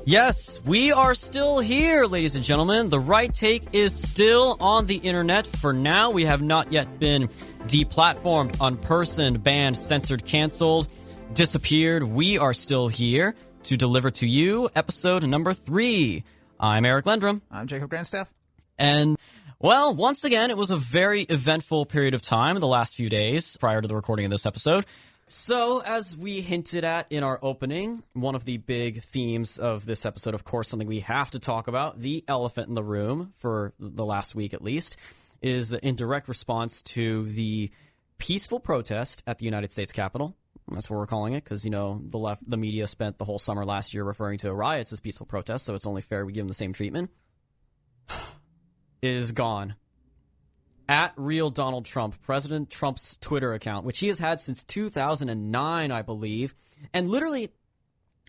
Yes, we are still here, ladies and gentlemen. The Right Take is still on the internet. For now, we have not yet been deplatformed, unpersoned, banned, censored, canceled, disappeared. We are still here to deliver to you episode number 3. I'm Eric Lendrum. I'm Jacob Grandstaff. And, well, once again, it was a very eventful period of time in the last few days prior to the recording of this episode. So, as we hinted at in our opening, one of the big themes of this episode, of course, something we have to talk about, the elephant in the room, for the last week at least, is in direct response to the peaceful protest at the United States Capitol. That's what we're calling it, because, you know, the media spent the whole summer last year referring to riots as peaceful protests, so it's only fair we give them the same treatment. Is gone. At Real Donald Trump, President Trump's Twitter account, which he has had since 2009, I believe, and literally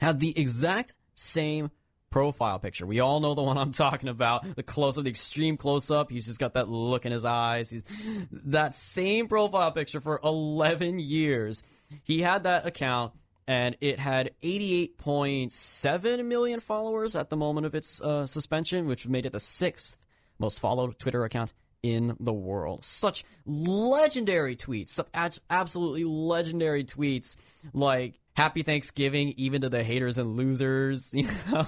had the exact same profile picture. We all know the one I'm talking about, the close-up, the extreme close-up. He's just got that look in his eyes. That same profile picture for 11 years. He had that account, and it had 88.7 million followers at the moment of its suspension, which made it the 6th most followed Twitter account in the world. Such legendary tweets, such absolutely legendary tweets, like "Happy Thanksgiving," even to the haters and losers. You know,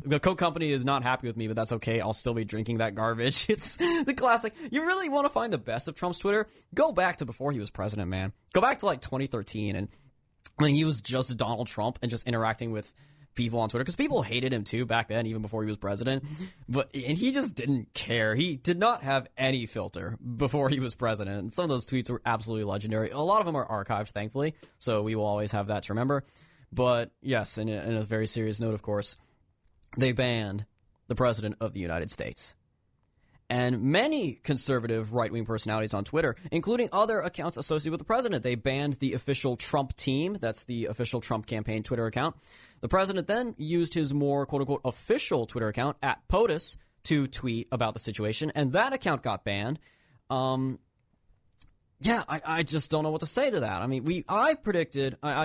the Coke company is not happy with me, but that's okay. I'll still be drinking that garbage. It's the classic. You really want to find the best of Trump's Twitter? Go back to before he was president, man. Go back to like 2013, and when he was just Donald Trump and just interacting with people on Twitter, because people hated him too back then, even before he was president. And he just didn't care. He did not have any filter before he was president. And some of those tweets were absolutely legendary. A lot of them are archived, thankfully, so we will always have that to remember. But yes, in a very serious note, of course, they banned the president of the United States. And many conservative right-wing personalities on Twitter, including other accounts associated with the president, they banned the official Trump team. That's the official Trump campaign Twitter account. The president then used his more quote-unquote official Twitter account at POTUS to tweet about the situation, and that account got banned. I just don't know what to say to that. I mean, I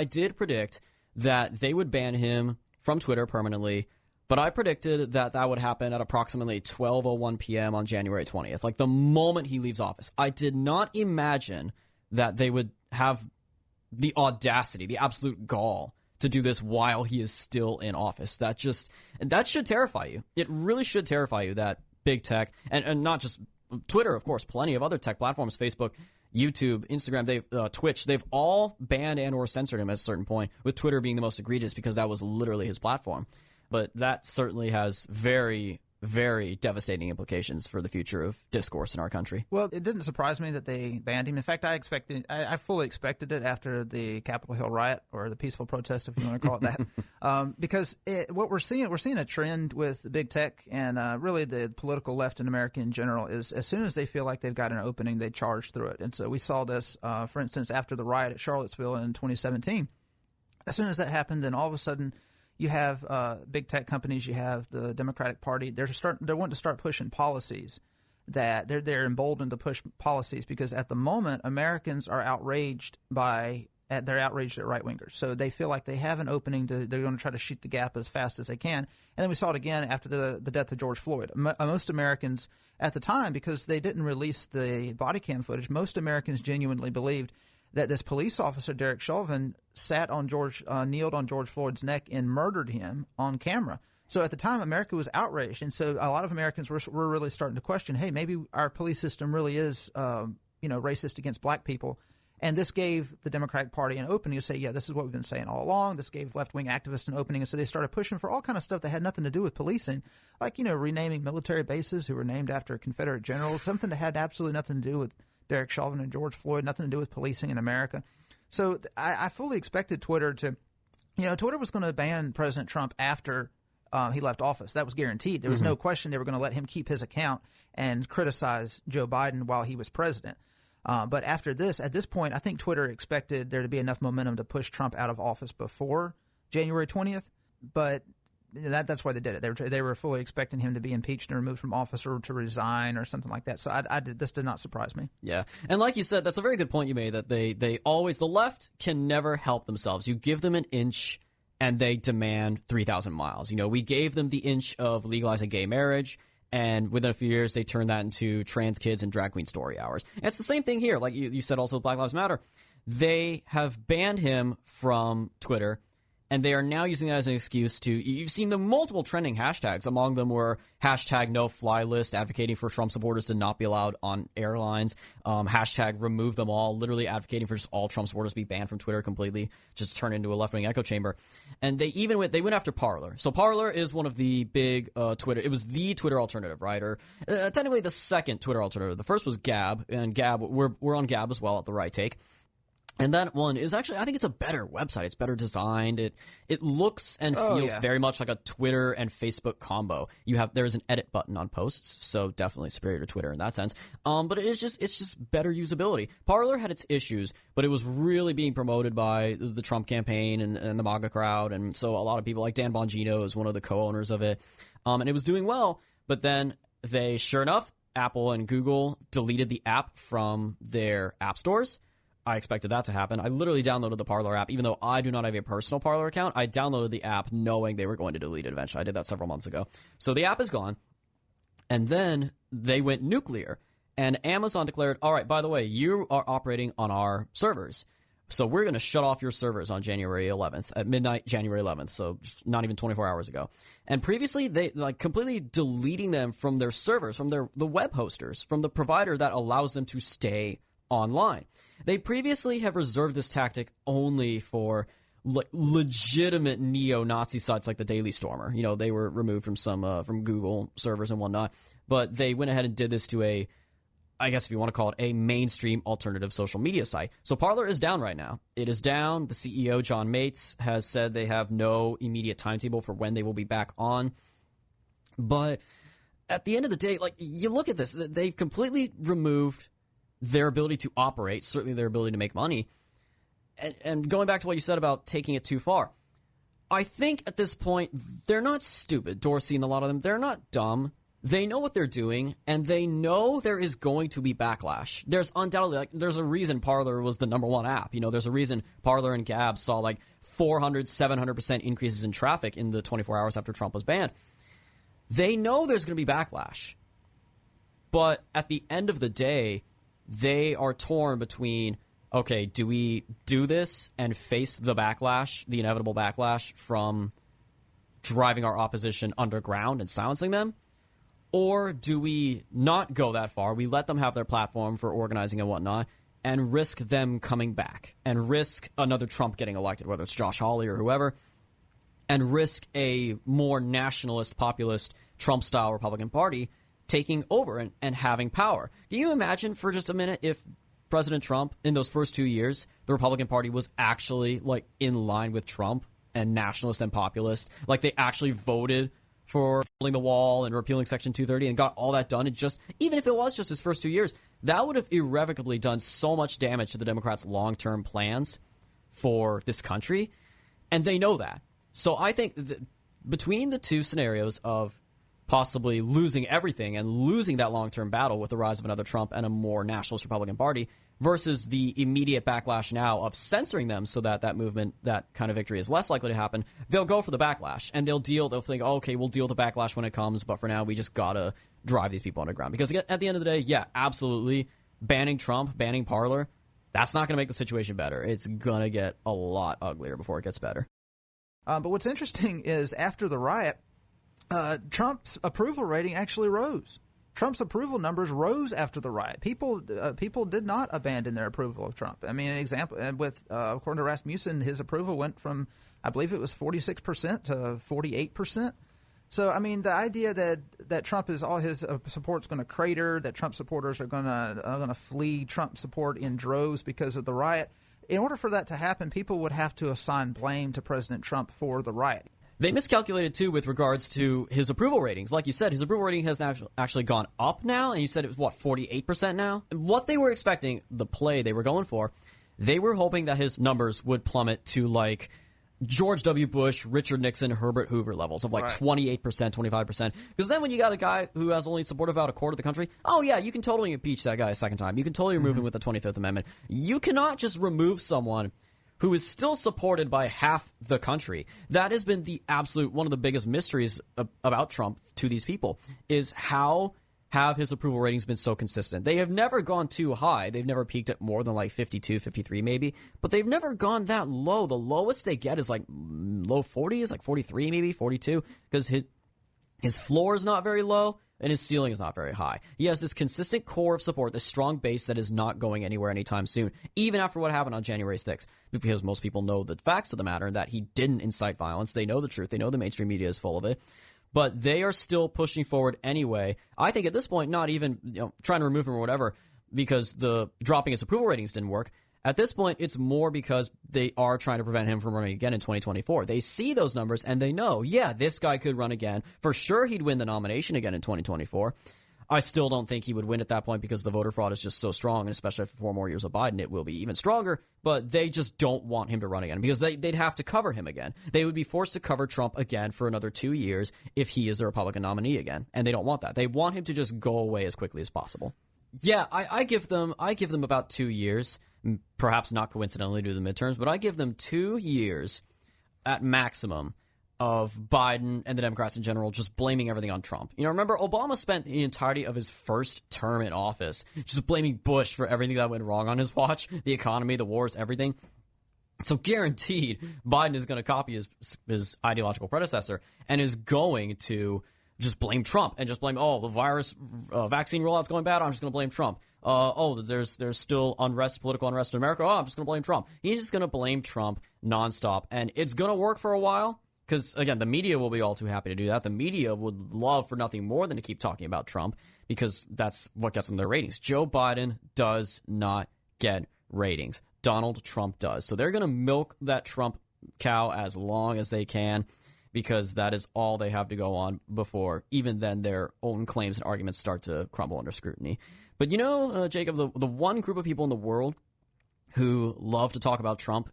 did predict that they would ban him from Twitter permanently, but I predicted that would happen at approximately 12:01 p.m. on January 20th, like the moment he leaves office. I did not imagine that they would have the audacity, the absolute gall to do this while he is still in office. That should terrify you. It really should terrify you that big tech, and not just Twitter, of course, plenty of other tech platforms, Facebook, YouTube, Instagram, Twitch, they've all banned and or censored him at a certain point, with Twitter being the most egregious because that was literally his platform. But that certainly has very, very devastating implications for the future of discourse in our country. Well, it didn't surprise me that they banned him. In fact, I fully expected it after the Capitol Hill riot, or the peaceful protest, if you want to call it that. Because what we're seeing a trend with big tech and really the political left in America in general is, as soon as they feel like they've got an opening, they charge through it. And so we saw this, for instance, after the riot at Charlottesville in 2017. As soon as that happened, then all of a sudden you have big tech companies, you have the Democratic Party. They're wanting to start pushing policies that they're emboldened to push policies, because at the moment Americans are outraged at right wingers. So they feel like they have an opening they're going to try to shoot the gap as fast as they can. And then we saw it again after the death of George Floyd. Most Americans at the time, because they didn't release the body cam footage, most Americans genuinely believed that this police officer, Derek Chauvin, kneeled on George Floyd's neck and murdered him on camera. So at the time, America was outraged, and so a lot of Americans were really starting to question, hey, maybe our police system really is, racist against black people. And this gave the Democratic Party an opening to say, yeah, this is what we've been saying all along. This gave left-wing activists an opening, and so they started pushing for all kind of stuff that had nothing to do with policing, like, renaming military bases who were named after Confederate generals, something that had absolutely nothing to do with Derek Chauvin and George Floyd, nothing to do with policing in America. So I fully expected Twitter to, Twitter was going to ban President Trump after he left office. That was guaranteed. There was no question they were going to let him keep his account and criticize Joe Biden while he was president. But after this, at this point, I think Twitter expected there to be enough momentum to push Trump out of office before January 20th. But that's why they did it. They were fully expecting him to be impeached and removed from office, or to resign or something like that. So this did not surprise me. Yeah. And like you said, that's a very good point you made, that the left can never help themselves. You give them an inch and they demand 3,000 miles. We gave them the inch of legalizing gay marriage, and within a few years, they turned that into trans kids and drag queen story hours. And it's the same thing here. Like you said also with Black Lives Matter. They have banned him from Twitter, and they are now using that as an excuse to – you've seen the multiple trending hashtags. Among them were hashtag no fly list, advocating for Trump supporters to not be allowed on airlines, hashtag remove them all, literally advocating for just all Trump supporters to be banned from Twitter completely, just turn into a left-wing echo chamber. And they went after Parler. So Parler is one of the big Twitter – it was the Twitter alternative, right? Or technically the second Twitter alternative. The first was Gab, and Gab – we're on Gab as well at The Right Take. And that one is actually, I think it's a better website. It's better designed. It looks and feels very much like a Twitter and Facebook combo. There's an edit button on posts, so definitely superior to Twitter in that sense. But it's just better usability. Parler had its issues, but it was really being promoted by the Trump campaign and the MAGA crowd, and so a lot of people like Dan Bongino is one of the co-owners of it, and it was doing well. But then they, sure enough, Apple and Google deleted the app from their app stores. I expected that to happen. I literally downloaded the Parler app. Even though I do not have a personal Parler account, I downloaded the app knowing they were going to delete it eventually. I did that several months ago. So the app is gone. And then they went nuclear. And Amazon declared, all right, by the way, you are operating on our servers. So we're going to shut off your servers on January 11th, at midnight, January 11th. So just not even 24 hours ago. And previously, they completely deleting them from their servers, from the web hosters, from the provider that allows them to stay online. They previously have reserved this tactic only for legitimate neo-Nazi sites like the Daily Stormer. They were removed from from Google servers and whatnot. But they went ahead and did this to I guess if you want to call it a mainstream alternative social media site. So Parler is down right now. It is down. The CEO, John Mates, has said they have no immediate timetable for when they will be back on. But at the end of the day, you look at this, they've completely removed their ability to operate, certainly their ability to make money. And going back to what you said about taking it too far, I think at this point, they're not stupid. Dorsey and a lot of them, they're not dumb. They know what they're doing, and they know there is going to be backlash. There's undoubtedly, there's a reason Parler was the number one app. There's a reason Parler and Gab saw 400, 700% increases in traffic in the 24 hours after Trump was banned. They know there's going to be backlash. But at the end of the day, they are torn between, okay, do we do this and face the backlash, the inevitable backlash from driving our opposition underground and silencing them? Or do we not go that far? We let them have their platform for organizing and whatnot and risk them coming back and risk another Trump getting elected, whether it's Josh Hawley or whoever, and risk a more nationalist, populist, Trump-style Republican Party taking over and having power. Can you imagine for just a minute if President Trump, in those first 2 years, the Republican Party was actually in line with Trump and nationalist and populist? They actually voted for building the wall and repealing Section 230 and got all that done. And even if it was just his first 2 years, that would have irrevocably done so much damage to the Democrats' long-term plans for this country. And they know that. So I think between the two scenarios of possibly losing everything and losing that long-term battle with the rise of another Trump and a more nationalist Republican Party versus the immediate backlash now of censoring them so that movement, that kind of victory is less likely to happen, they'll go for the backlash and they'll think, oh, okay, we'll deal with the backlash when it comes, but for now we just gotta drive these people underground. Because at the end of the day, yeah, absolutely, banning Trump, banning Parler, that's not going to make the situation better. It's going to get a lot uglier before it gets better. But what's interesting is after the riot, Trump's approval rating actually rose. Trump's approval numbers rose after the riot. People did not abandon their approval of Trump. I mean, an example, and according to Rasmussen, his approval went from, I believe it was 46% to 48%. So, I mean, the idea that Trump is all his support's going to crater, that Trump supporters are going to flee Trump support in droves because of the riot. In order for that to happen, people would have to assign blame to President Trump for the riot. They miscalculated, too, with regards to his approval ratings. Like you said, his approval rating has actually gone up now, and you said it was, 48% now? What they were expecting, the play they were going for, they were hoping that his numbers would plummet to, George W. Bush, Richard Nixon, Herbert Hoover levels of 28%, 25%. Because then when you got a guy who has only support of about a quarter of the country, oh yeah, you can totally impeach that guy a second time. You can totally remove him with the 25th Amendment. You cannot just remove someone who is still supported by half the country. That has been the absolute one of the biggest mysteries about Trump to these people, is how have his approval ratings been so consistent. They have never gone too high. They've never peaked at more than like 52, 53 maybe, but they've never gone that low. The lowest they get is like low 40s, like 43 maybe, 42, because his floor is not very low and his ceiling is not very high. He has this consistent core of support, this strong base that is not going anywhere anytime soon, even after what happened on January 6th, because most people know the facts of the matter, that he didn't incite violence. They know the truth. They know the mainstream media is full of it. But they are still pushing forward anyway. I think at this point, not even trying to remove him or whatever, because the dropping his approval ratings didn't work. At this point, it's more because they are trying to prevent him from running again in 2024. They see those numbers and they know, yeah, this guy could run again. For sure, he'd win the nomination again in 2024. I still don't think he would win at that point because the voter fraud is just so strong, and especially for 4 more years of Biden, it will be even stronger. But they just don't want him to run again because they'd have to cover him again. They would be forced to cover Trump again for another 2 years if he is the Republican nominee again, and they don't want that. They want him to just go away as quickly as possible. Yeah, I give them about 2 years, perhaps not coincidentally due to the midterms, but I give them 2 years at maximum of Biden and the Democrats in general just blaming everything on Trump. Remember, Obama spent the entirety of his first term in office just blaming Bush for everything that went wrong on his watch, the economy, the wars, everything. So guaranteed, Biden is going to copy his ideological predecessor and is going to just blame Trump and just blame, the virus vaccine rollout's going bad, I'm just going to blame Trump. There's still political unrest in America, I'm just going to blame Trump. He's just going to blame Trump nonstop, and it's going to work for a while. Because, again, the media will be all too happy to do that. The media would love for nothing more than to keep talking about Trump because that's what gets them their ratings. Joe Biden does not get ratings. Donald Trump does. So they're going to milk that Trump cow as long as they can because that is all they have to go on before even then their own claims and arguments start to crumble under scrutiny. But Jacob, the one group of people in the world who love to talk about Trump,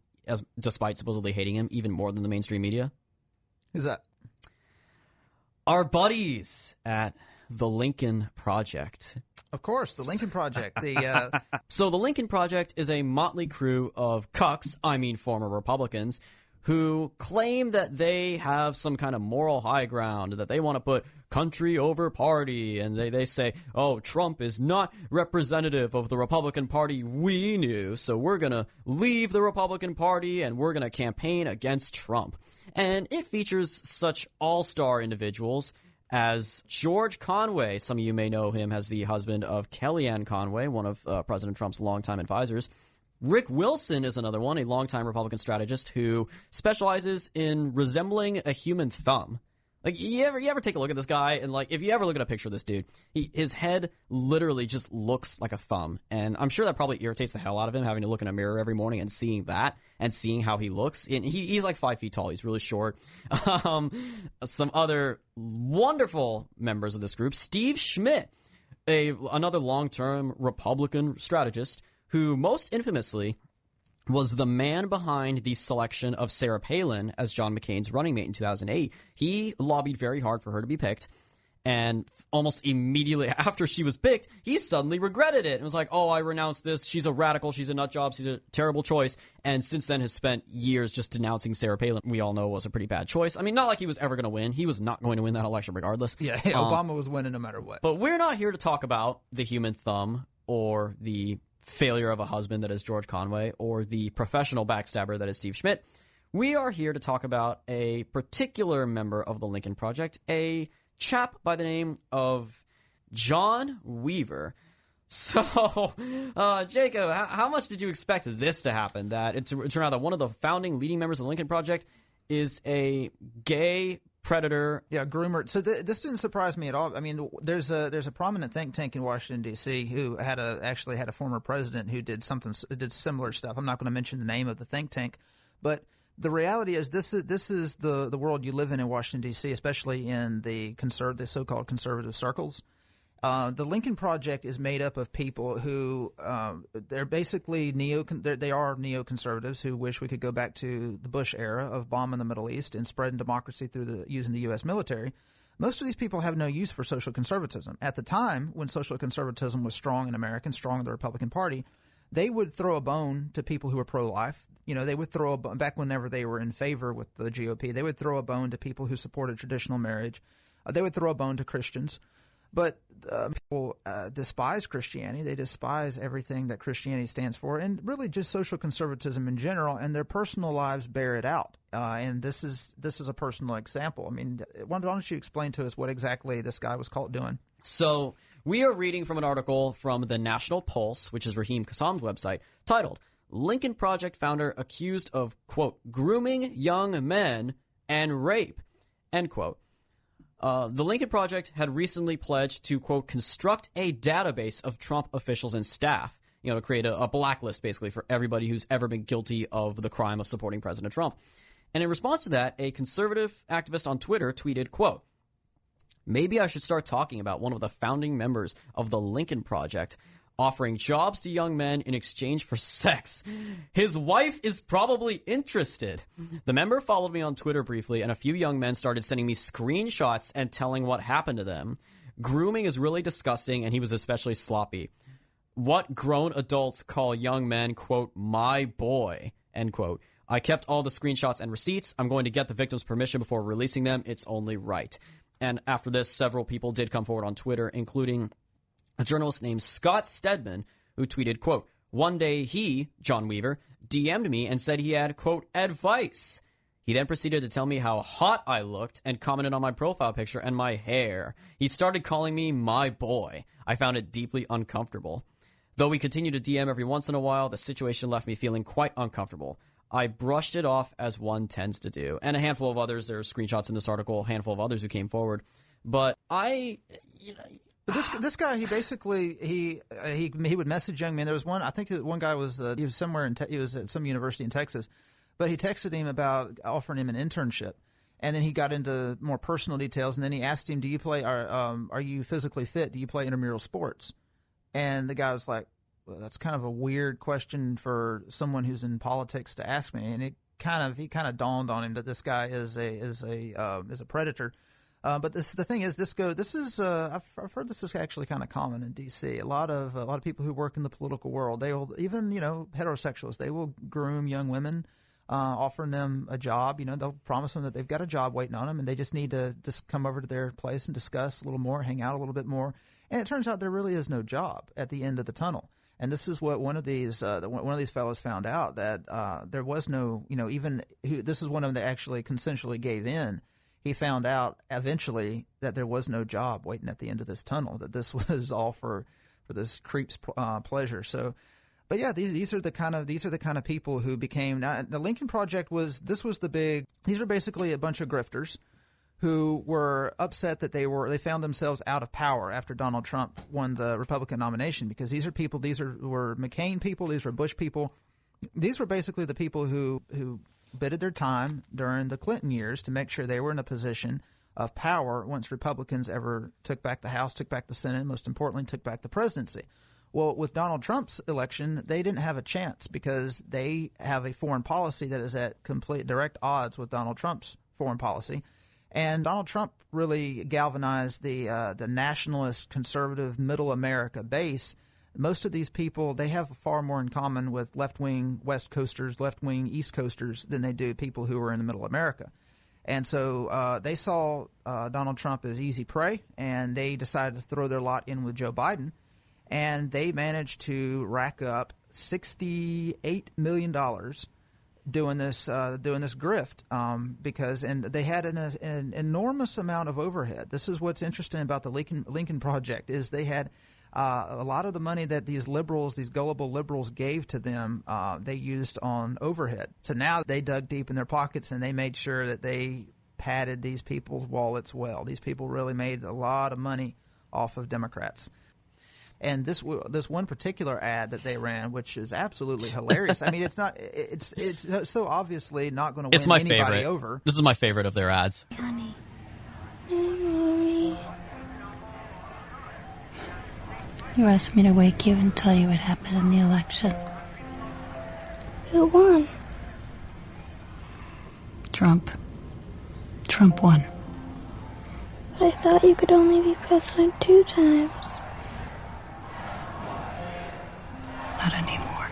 despite supposedly hating him even more than the mainstream media? Who's that? Our buddies at the Lincoln Project. Of course, the Lincoln Project. So the Lincoln Project is a motley crew of cucks, former Republicans, who claim that they have some kind of moral high ground, that they want to put country over party, and they say, Trump is not representative of the Republican Party we knew, so we're going to leave the Republican Party and we're going to campaign against Trump. And it features such all-star individuals as George Conway. Some of you may know him as the husband of Kellyanne Conway, one of President Trump's longtime advisors. Rick Wilson is another one, a longtime Republican strategist who specializes in resembling a human thumb. You ever take a look at this guy, and if you ever look at a picture of this dude, his head literally just looks like a thumb, and I'm sure that probably irritates the hell out of him, having to look in a mirror every morning and seeing that, and seeing how he looks. And he's like 5 feet tall. He's really short. Some other wonderful members of this group, Steve Schmidt, another long-term Republican strategist, who most infamously was the man behind the selection of Sarah Palin as John McCain's running mate in 2008. He lobbied very hard for her to be picked, and almost immediately after she was picked, he suddenly regretted it and was like, I renounced this. She's a radical. She's a nut job. She's a terrible choice. And since then has spent years just denouncing Sarah Palin. We all know was a pretty bad choice. Not like he was ever going to win. He was not going to win that election regardless. Yeah, Obama was winning no matter what. But we're not here to talk about the human thumb or the failure of a husband that is George Conway or the professional backstabber that is Steve Schmidt. We are here to talk about a particular member of the Lincoln Project, a chap by the name of John Weaver. So, Jacob, how much did you expect this to happen? That it turned out that one of the founding leading members of the Lincoln Project is a gay predator. Yeah, groomer. So this didn't surprise me at all. There's a prominent think tank in Washington D.C. who actually had a former president who did similar stuff. I'm not going to mention the name of the think tank, but the reality is this is the world you live in Washington D.C., especially in the so-called conservative circles. The Lincoln Project is made up of people who they're basically neoconservatives who wish we could go back to the Bush era of bombing the Middle East and spreading democracy through using the U.S. military. Most of these people have no use for social conservatism. At the time when social conservatism was strong in America and strong in the Republican Party, they would throw a bone to people who were pro-life. They would throw back whenever they were in favor with the GOP, they would throw a bone to people who supported traditional marriage. They would throw a bone to Christians. But people despise Christianity. They despise everything that Christianity stands for, and really just social conservatism in general, and their personal lives bear it out. And this is a personal example. I mean, why don't you explain to us what exactly this guy was caught doing? So we are reading from an article from the National Pulse, which is Raheem Kassam's website, titled, Lincoln Project Founder Accused of, quote, Grooming Young Men and Rape, end quote. The Lincoln Project had recently pledged to, quote, construct a database of Trump officials and staff, to create a blacklist, basically, for everybody who's ever been guilty of the crime of supporting President Trump. And in response to that, a conservative activist on Twitter tweeted, quote, maybe I should start talking about one of the founding members of the Lincoln Project offering jobs to young men in exchange for sex. His wife is probably interested. The member followed me on Twitter briefly, and a few young men started sending me screenshots and telling what happened to them. Grooming is really disgusting, and he was especially sloppy. What grown adults call young men, quote, my boy, end quote. I kept all the screenshots and receipts. I'm going to get the victim's permission before releasing them. It's only right. And after this, several people did come forward on Twitter, including a journalist named Scott Stedman, who tweeted, quote, one day he, John Weaver, DM'd me and said he had, quote, advice. He then proceeded to tell me how hot I looked and commented on my profile picture and my hair. He started calling me my boy. I found it deeply uncomfortable. Though we continued to DM every once in a while, the situation left me feeling quite uncomfortable. I brushed it off as one tends to do. And a handful of others, there are screenshots in this article, a handful of others who came forward. But This guy, he basically he would message young men. There was one, I think one guy was he was somewhere he was at some university in Texas, but he texted him about offering him an internship, and then he got into more personal details, and then he asked him, "Do you play? Are you physically fit? Do you play intramural sports?" And the guy was like, "Well, that's kind of a weird question for someone who's in politics to ask me." And he kind of dawned on him that this guy is a predator. But the thing is, I've heard this is actually kind of common in D.C. A lot of people who work in the political world, they will, even heterosexuals, they will groom young women, offering them a job. They'll promise them that they've got a job waiting on them, and they just need to just come over to their place and discuss a little more, hang out a little bit more. And it turns out there really is no job at the end of the tunnel. And this is what one of these fellows found out, that there was no, this is one of them that actually consensually gave in. He found out eventually that there was no job waiting at the end of this tunnel, that this was all for this creep's pleasure. So, but yeah, these are the kind of people who became. Now, the Lincoln Project these were basically a bunch of grifters who were upset that they found themselves out of power after Donald Trump won the Republican nomination, because these were McCain people, these were Bush people, these were basically the people who bided their time during the Clinton years to make sure they were in a position of power once Republicans ever took back the House, took back the Senate, and most importantly, took back the presidency. Well, with Donald Trump's election, they didn't have a chance because they have a foreign policy that is at complete direct odds with Donald Trump's foreign policy. And Donald Trump really galvanized the nationalist, conservative, middle America base. Most of these people, they have far more in common with left-wing West Coasters, left-wing East Coasters than they do people who are in the middle America. And so they saw Donald Trump as easy prey, and they decided to throw their lot in with Joe Biden. And they managed to rack up $68 million doing this grift because they had an enormous amount of overhead. This is what's interesting about the Lincoln Project, is they had a lot of the money that these gullible liberals gave to them, they used on overhead. So now they dug deep in their pockets and they made sure that they padded these people's wallets well. These people really made a lot of money off of Democrats. And this one particular ad that they ran, which is absolutely hilarious. I mean, it's so obviously not going to win anybody favorite. over. This is my favorite of their ads. Honey, memory. You asked me to wake you and tell you what happened in the election. Who won? Trump. Trump won. But I thought you could only be president 2 times. Not anymore.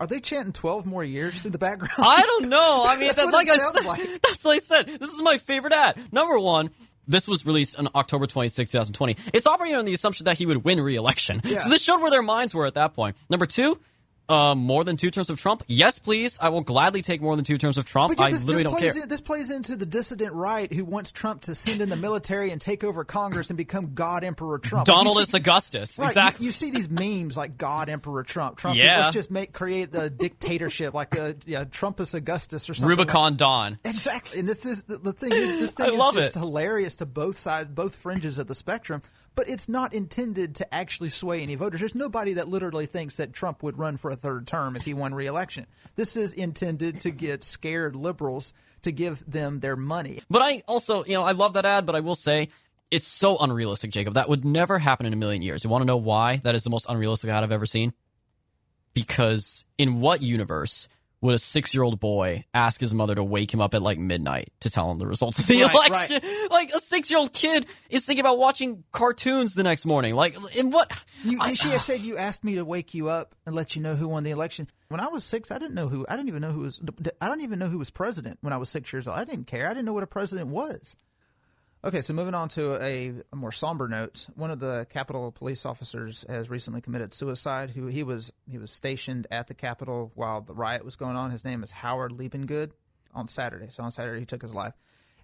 Are they chanting 12 more years in the background? I don't know. I mean, That's that's what like it sounds like. That's what I said. This is my favorite ad. Number one, this was released on October 26, 2020. It's operating on the assumption that he would win re-election. Yeah. So this showed where their minds were at that point. Number two, more than 2 terms of Trump? Yes, please. I will gladly take more than 2 terms of Trump. But yeah, I literally don't care. This plays into the dissident right who wants Trump to send in the military and take over Congress and become God Emperor Trump. Donaldus Augustus. Right, Exactly. You see these memes like God Emperor Trump. Trump, Yeah. let's just create a dictatorship like Trumpus Augustus or something. Rubicon Dawn. Exactly, and this is the thing. This thing I is love just it. hilarious to both sides, both fringes of the spectrum. But it's not intended to actually sway any voters. There's nobody that literally thinks that Trump would run for a third term if he won re-election. This is intended to get scared liberals to give them their money. But I also, I love that ad, but I will say it's so unrealistic, Jacob. That would never happen in a million years. You want to know why that is the most unrealistic ad I've ever seen? Because in what universe would a 6-year-old boy ask his mother to wake him up at like midnight to tell him the results of the election? Right. Like a 6-year-old kid is thinking about watching cartoons the next morning. Like in what? She has said you asked me to wake you up and let you know who won the election. When I was 6, I didn't even know who was president when I was 6 years old. I didn't care. I didn't know what a president was. Okay, so moving on to a more somber note, one of the Capitol police officers has recently committed suicide. He was stationed at the Capitol while the riot was going on. His name is Howard Liebengood on Saturday. So on Saturday he took his life.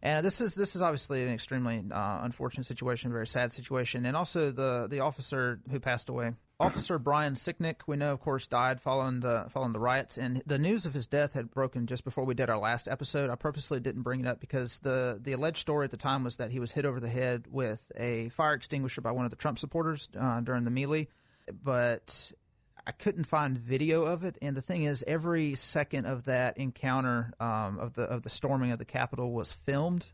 And this is obviously an extremely unfortunate situation, a very sad situation. And also the officer who passed away, Officer Brian Sicknick, we know, of course, died following the riots. And the news of his death had broken just before we did our last episode. I purposely didn't bring it up because the alleged story at the time was that he was hit over the head with a fire extinguisher by one of the Trump supporters during the melee. But I couldn't find video of it, and the thing is, every second of that encounter of the storming of the Capitol was filmed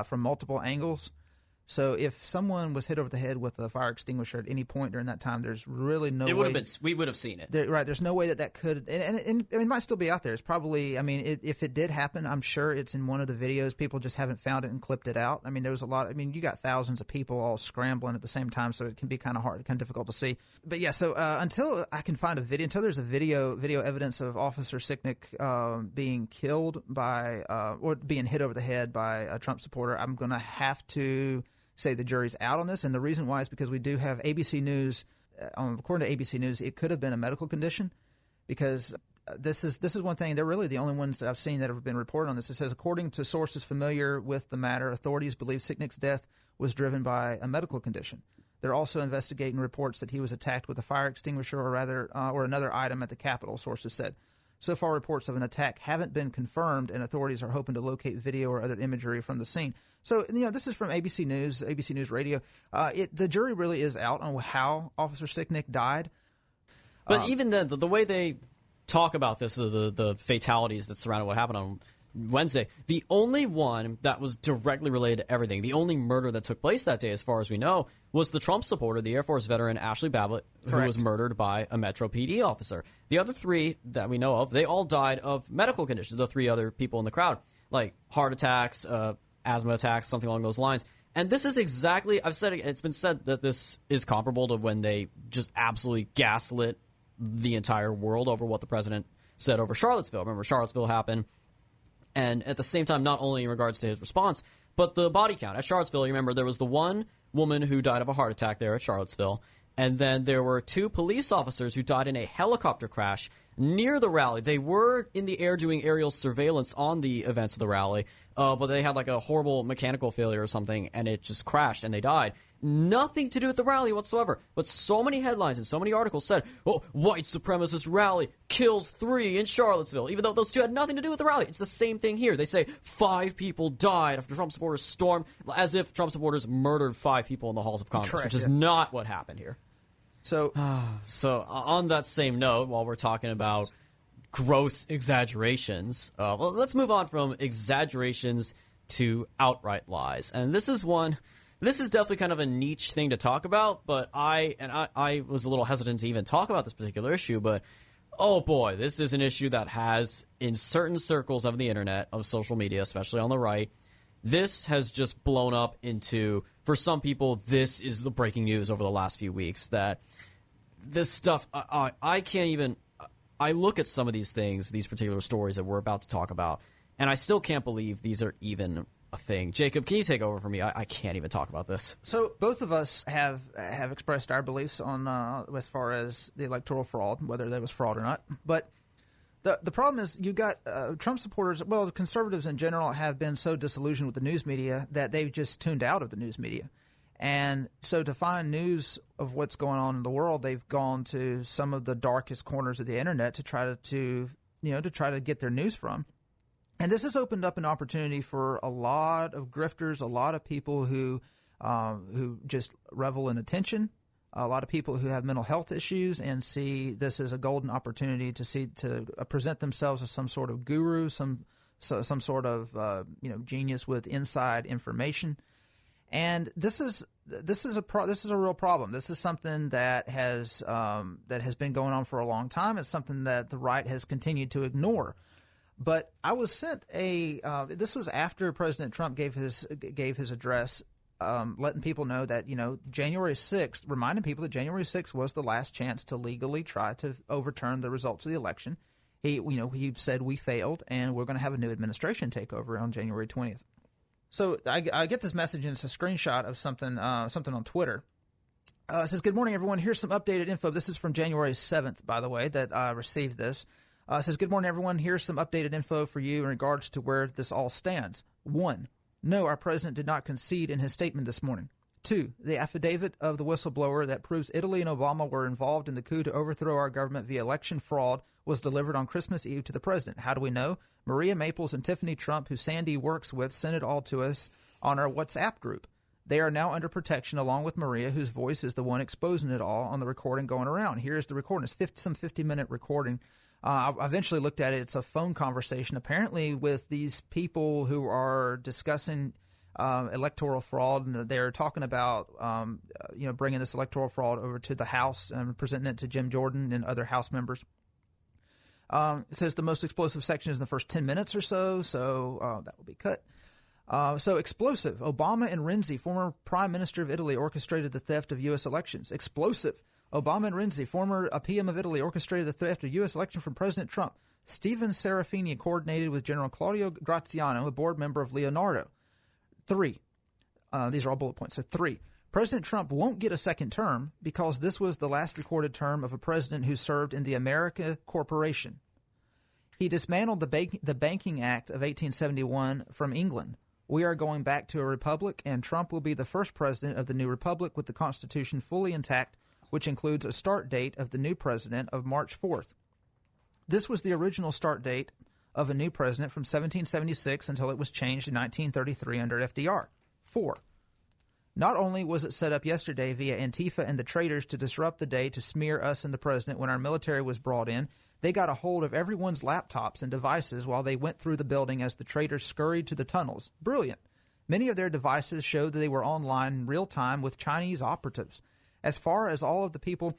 from multiple angles. So if someone was hit over the head with a fire extinguisher at any point during that time, there's really no way. We would have seen it. Right. There's no way that could, and it might still be out there. It's probably, if it did happen, I'm sure it's in one of the videos. People just haven't found it and clipped it out. There was a lot. You got thousands of people all scrambling at the same time, so it can be kind of hard, kind of difficult to see. But yeah, so until I can find a video, until there's a video evidence of Officer Sicknick being killed by or being hit over the head by a Trump supporter, I'm going to have to say the jury's out on this. And the reason why is because we do have ABC News. According to ABC News, it could have been a medical condition, because this is one thing. They're really the only ones that I've seen that have been reported on this. It says, according to sources familiar with the matter, authorities believe Sicknick's death was driven by a medical condition. They're also investigating reports that he was attacked with a fire extinguisher or another item at the Capitol, sources said. So far, reports of an attack haven't been confirmed, and authorities are hoping to locate video or other imagery from the scene. So, this is from ABC News Radio. The jury really is out on how Officer Sicknick died. But even then, the way they talk about this, the fatalities that surrounded what happened on Wednesday, the only one that was directly related to everything, the only murder that took place that day, as far as we know, was the Trump supporter, the Air Force veteran Ashley Babbitt, who Correct. was murdered by a Metro PD officer. The other 3 that we know of, they all died of medical conditions, the 3 other people in the crowd, like heart attacks, asthma attacks, something along those lines. And this is exactly, it's been said that this is comparable to when they just absolutely gaslit the entire world over what the president said over Charlottesville. Remember, Charlottesville happened. And at the same time, not only in regards to his response, but the body count. At Charlottesville, you remember, there was the one woman who died of a heart attack there at Charlottesville. And then there were 2 police officers who died in a helicopter crash near the rally. They were in the air doing aerial surveillance on the events of the rally, but they had like a horrible mechanical failure or something, and it just crashed, and they died. Nothing to do with the rally whatsoever. But so many headlines and so many articles said, white supremacist rally kills 3 in Charlottesville, even though those 2 had nothing to do with the rally. It's the same thing here. They say 5 people died after Trump supporters stormed, as if Trump supporters murdered 5 people in the halls of Congress, Correct, which is yeah. not what happened here. So on that same note, while we're talking about gross exaggerations, let's move on from exaggerations to outright lies. And this is definitely kind of a niche thing to talk about, but I was a little hesitant to even talk about this particular issue, but oh boy, this is an issue that has, in certain circles of the internet, of social media, especially on the right, this has just blown up into, for some people, this is the breaking news over the last few weeks, that this stuff, I can't even, I look at some of these things, these particular stories that we're about to talk about, and I still can't believe these are even a thing. Jacob, can you take over for me? I can't even talk about this. So both of us have expressed our beliefs on as far as the electoral fraud, whether that was fraud or not. But the problem is you got Trump supporters, well, conservatives in general have been so disillusioned with the news media that they've just tuned out of the news media. And so to find news of what's going on in the world, they've gone to some of the darkest corners of the internet to try to get their news from. And this has opened up an opportunity for a lot of grifters, a lot of people who just revel in attention, a lot of people who have mental health issues and see this as a golden opportunity to present themselves as some sort of guru, some sort of genius with inside information. And this is a real problem. This is something that has been going on for a long time. It's something that the right has continued to ignore. But I was sent this was after President Trump gave his address, letting people know that January 6th, reminding people that January 6th was the last chance to legally try to overturn the results of the election. He said we failed, and we're going to have a new administration take over on January 20th. So I get this message, and it's a screenshot of something on Twitter. It says, "Good morning, everyone. Here's some updated info." This is from January 7th, by the way, that I received this. It says, "Good morning, everyone. Here's some updated info for you in regards to where this all stands. 1. No, our president did not concede in his statement this morning. 2. The affidavit of the whistleblower that proves Italy and Obama were involved in the coup to overthrow our government via election fraud was delivered on Christmas Eve to the president. How do we know? Maria Maples and Tiffany Trump, who Sandy works with, sent it all to us on our WhatsApp group. They are now under protection along with Maria, whose voice is the one exposing it all on the recording going around. Here's the recording. It's some 50-minute recording. I eventually looked at it. It's a phone conversation, apparently, with these people who are discussing electoral fraud, and they're talking about bringing this electoral fraud over to the House and presenting it to Jim Jordan and other House members. It says the most explosive section is in the first 10 minutes or so that will be cut. So explosive. Obama and Renzi, former prime minister of Italy, orchestrated the theft of U.S. elections. Explosive. Obama and Renzi, former PM of Italy, orchestrated the theft of U.S. election from President Trump. Stephen Serafini coordinated with General Claudio Graziano, a board member of Leonardo. 3. These are all bullet points. So 3. President Trump won't get a second term because this was the last recorded term of a president who served in the America Corporation. He dismantled the Banking Act of 1871 from England. We are going back to a republic, and Trump will be the first president of the new republic with the Constitution fully intact, which includes a start date of the new president of March 4th. This was the original start date of a new president from 1776 until it was changed in 1933 under FDR. 4. Not only was it set up yesterday via Antifa and the traitors to disrupt the day to smear us and the president when our military was brought in, they got a hold of everyone's laptops and devices while they went through the building as the traitors scurried to the tunnels. Brilliant. Many of their devices showed that they were online in real time with Chinese operatives. As far as all of the people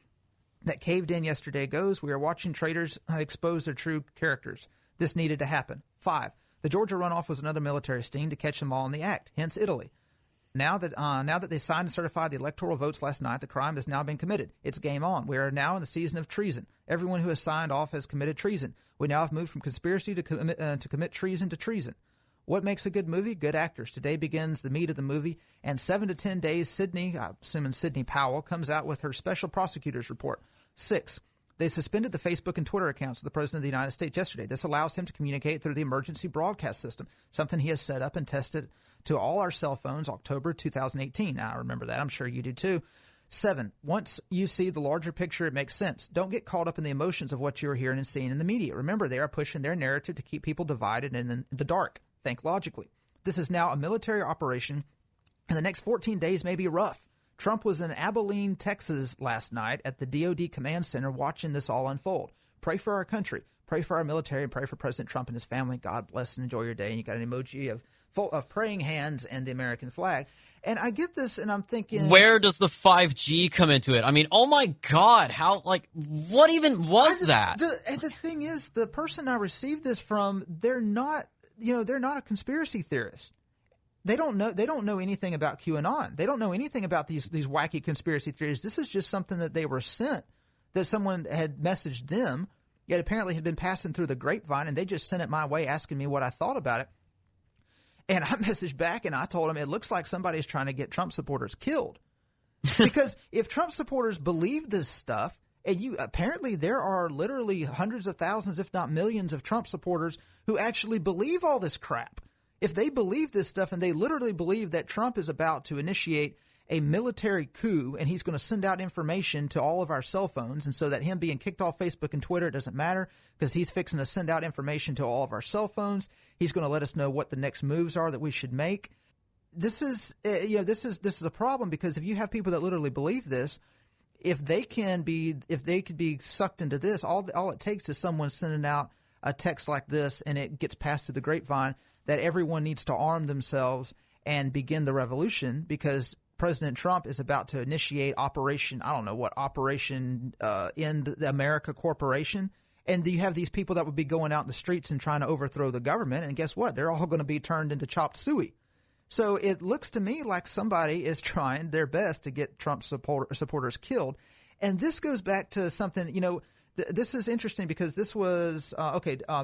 that caved in yesterday goes, we are watching traitors expose their true characters. This needed to happen. 5. The Georgia runoff was another military sting to catch them all in the act, hence Italy. Now that they signed and certified the electoral votes last night, the crime has now been committed. It's game on. We are now in the season of treason. Everyone who has signed off has committed treason. We now have moved from conspiracy to commit treason to treason. What makes a good movie? Good actors. Today begins the meat of the movie, and 7 to 10 days, Sidney Powell, comes out with her special prosecutor's report. 6. They suspended the Facebook and Twitter accounts of the President of the United States yesterday. This allows him to communicate through the emergency broadcast system, something he has set up and tested to all our cell phones October 2018. Now, I remember that. I'm sure you do too. 7. Once you see the larger picture, it makes sense. Don't get caught up in the emotions of what you're hearing and seeing in the media. Remember, they are pushing their narrative to keep people divided and in the dark. Think logically. This is now a military operation, and the next 14 days may be rough. Trump was in Abilene, Texas last night at the DoD Command Center watching this all unfold. Pray for our country. Pray for our military, and pray for President Trump and his family. God bless and enjoy your day. And you got an emoji of praying hands and the American flag. And I get this, and I'm thinking, where does the 5G come into it? I mean, oh my God, what even was that? The thing is, the person I received this from, they're not a conspiracy theorist. They don't know anything about QAnon. They don't know anything about these wacky conspiracy theories. This is just something that they were sent, that someone had messaged them, It apparently had been passing through the grapevine, and they just sent it my way asking me what I thought about it. And I messaged back, and I told them it looks like somebody's trying to get Trump supporters killed. Because if Trump supporters believe this stuff, and apparently there are literally hundreds of thousands, if not millions, of Trump supporters who actually believe all this crap. If they believe this stuff and they literally believe that Trump is about to initiate a military coup and he's going to send out information to all of our cell phones, and so that him being kicked off Facebook and Twitter, it doesn't matter because he's fixing to send out information to all of our cell phones. He's going to let us know what the next moves are that we should make. This is a problem, because if you have people that literally believe this, if they could be sucked into this, all it takes is someone sending out a text like this, and it gets passed through the grapevine that everyone needs to arm themselves and begin the revolution, because President Trump is about to initiate Operation End the America Corporation. And you have these people that would be going out in the streets and trying to overthrow the government. And guess what? They're all going to be turned into chopped suey. So it looks to me like somebody is trying their best to get Trump supporters killed. And this goes back to something, this is interesting because this was,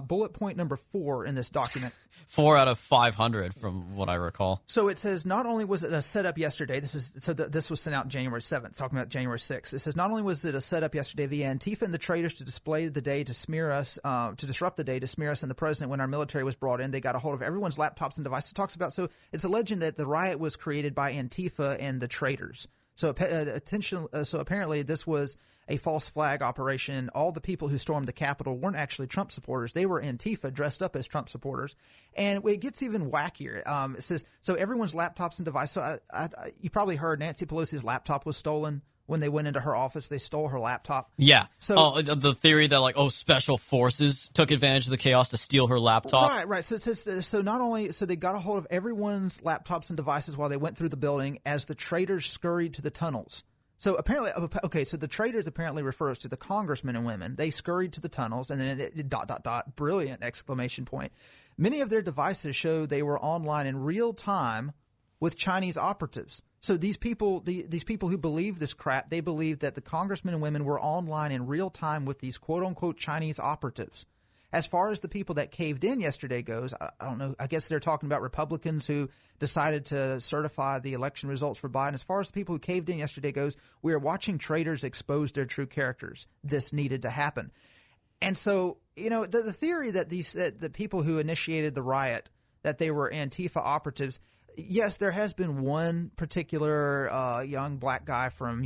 bullet point number 4 in this document. 4 out of 500 from what I recall. So it says not only was it a setup yesterday, this was sent out January 7th, talking about January 6th. It says not only was it a setup yesterday via Antifa and the traitors to display the day to smear us, to disrupt the day to smear us and the president when our military was brought in. They got a hold of everyone's laptops and devices. It talks about, so it's alleging that the riot was created by Antifa and the traitors. So apparently this was a false flag operation. All the people who stormed the Capitol weren't actually Trump supporters. They were Antifa dressed up as Trump supporters. And it gets even wackier. It says, so everyone's laptops and devices. So you probably heard Nancy Pelosi's laptop was stolen when they went into her office. They stole her laptop. Yeah. So the theory that special forces took advantage of the chaos to steal her laptop. Right. So it says so they got a hold of everyone's laptops and devices while they went through the building as the traitors scurried to the tunnels. So apparently, so the traitors apparently refers to the congressmen and women. They scurried to the tunnels, and then brilliant exclamation point. Many of their devices show they were online in real time with Chinese operatives. So these people who believe this crap, they believe that the congressmen and women were online in real time with these quote unquote Chinese operatives. As far as the people that caved in yesterday goes, I don't know. I guess they're talking about Republicans who decided to certify the election results for Biden. As far as the people who caved in yesterday goes, we are watching traitors expose their true characters. This needed to happen. And so, the theory that the people who initiated the riot, that they were Antifa operatives, yes, there has been one particular young black guy from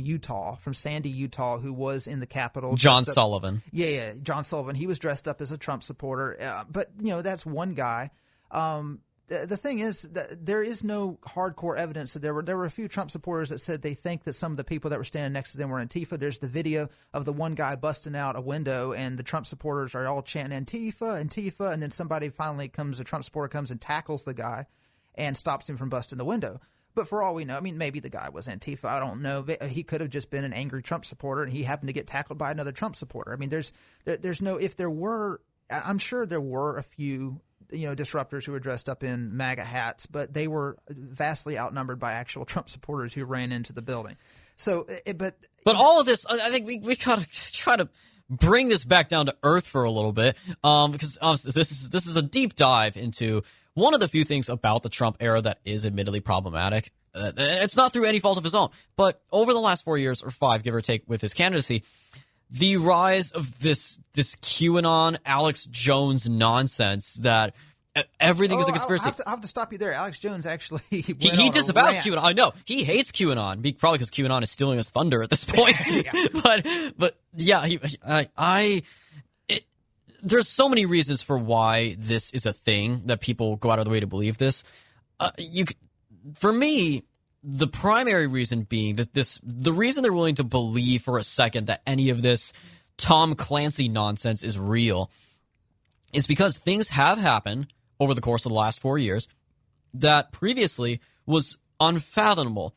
Sandy, Utah, who was in the Capitol. John Sullivan. Yeah, John Sullivan. He was dressed up as a Trump supporter. But, that's one guy. The thing is that there is no hardcore evidence that there were a few Trump supporters that said they think that some of the people that were standing next to them were Antifa. There's the video of the one guy busting out a window, and the Trump supporters are all chanting Antifa, Antifa, and then a Trump supporter comes and tackles the guy and stops him from busting the window. But for all we know, maybe the guy was Antifa. I don't know. He could have just been an angry Trump supporter, and he happened to get tackled by another Trump supporter. There's no – if there were – I'm sure there were a few disruptors who were dressed up in MAGA hats, but they were vastly outnumbered by actual Trump supporters who ran into the building. So but all of this, I think we got to try to bring this back down to earth for a little bit, because honestly, this is a deep dive into one of the few things about the Trump era that is admittedly problematic. It's not through any fault of his own, but over the last 4 years or 5, give or take, with his candidacy, the rise of this QAnon Alex Jones nonsense that everything is a conspiracy. I'll have to stop you there. Alex Jones actually he disavows QAnon. I know he hates QAnon, probably because QAnon is stealing his thunder at this point. but yeah, there's so many reasons for why this is a thing that people go out of the way to believe this. For me, the primary reason being that the reason they're willing to believe for a second that any of this Tom Clancy nonsense is real is because things have happened over the course of the last 4 years that previously was unfathomable,